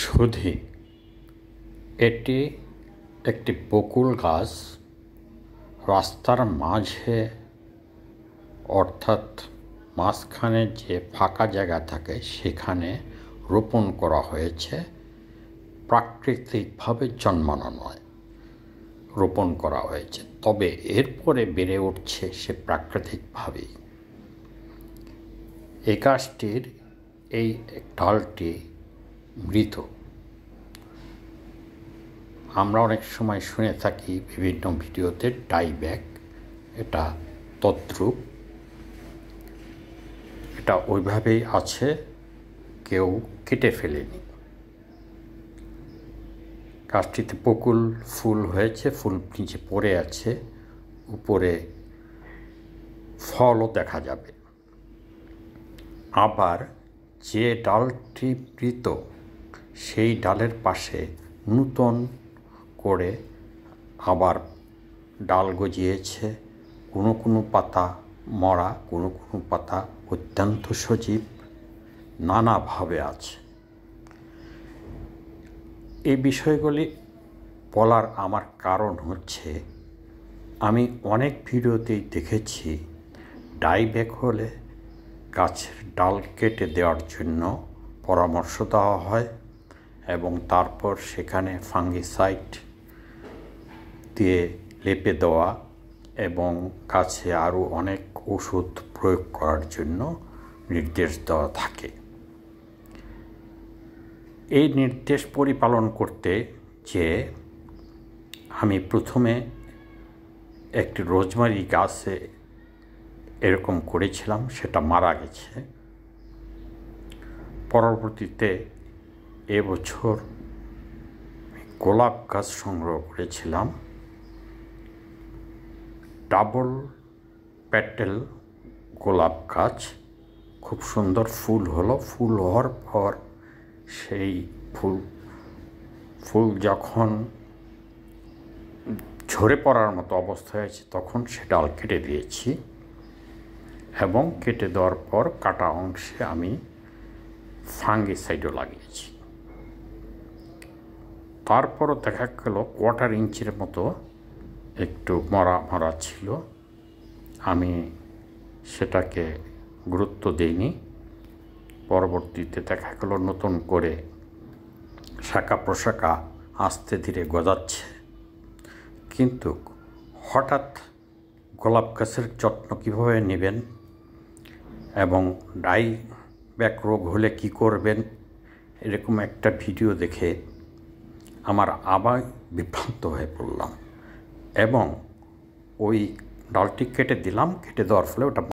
সুধী এটি একটি বকুল গাছ রাস্তার মাঝে অর্থাৎ মাঝখানে যে ফাঁকা জায়গা থাকে সেখানে রোপণ করা হয়েছে। প্রাকৃতিকভাবে জন্মানো নয়, রোপণ করা হয়েছে, তবে এরপরে বেড়ে উঠছে সে প্রাকৃতিকভাবেই। এই গাছটির এই ডালটি মৃত। আমরা অনেক সময় শুনে থাকি বিভিন্ন ভিডিওতে ডাইব্যাক, এটা তদ্রূপ, এটা ওইভাবেই আছে, কেউ কেটে ফেলেনি। গাছটিতে বকুল ফুল হয়েছে, ফুল নিচে পড়ে আছে, উপরে ফলও দেখা যাবে। আবার যে ডালটি মৃত সেই ডালের পাশে নূতন করে আবার ডাল গজিয়েছে। কোনো কোনো পাতা মরা, কোনো কোনো পাতা অত্যন্ত সজীব, নানাভাবে আছে। এই বিষয়গুলি বলার আমার কারণ হচ্ছে, আমি অনেক ভিডিওতেই দেখেছি ডাইব্যাক হলে গাছের ডাল কেটে দেওয়ার জন্য পরামর্শ দেওয়া হয় এবং তারপর সেখানে ফাঙ্গিসাইড দিয়ে লেপে দেওয়া এবং গাছে আরও অনেক ওষুধ প্রয়োগ করার জন্য নির্দেশ দেওয়া থাকে। এই নির্দেশ পরিপালন করতে যে আমি প্রথমে একটি রোজমারি গাছে এরকম করেছিলাম, সেটা মারা গেছে। পরবর্তীতে এবছর গোলাপ গাছ সংগ্রহ করেছিলাম, ডাবল প্যাটেল গোলাপ গাছ, খুব সুন্দর ফুল হলো। ফুল হওয়ার পর সেই ফুল যখন ঝরে পড়ার মতো অবস্থা হয়েছে তখন সে ডাল কেটে দিয়েছি এবং কেটে দেওয়ার পর কাটা অংশে আমি ফাঙ্গিসাইডও লাগিয়েছি। তারপরও দেখা গেল 1/4 ইঞ্চির মতো একটু মরা মরা ছিল, আমি সেটাকে গুরুত্ব দিইনি। পরবর্তীতে দেখা গেল নতুন করে শাখা প্রশাখা আস্তে ধীরে গজাচ্ছে। কিন্তু হঠাৎ গোলাপ গাছের যত্ন কীভাবে নেবেন এবং ডাইব্যাক রোগ হলে কি করবেন, এরকম একটা ভিডিও দেখে আমার আবার বিভ্রান্ত হয়ে পড়লাম এবং ওই ডালটি কেটে দিলাম। কেটে দেওয়ার ফলে ওটা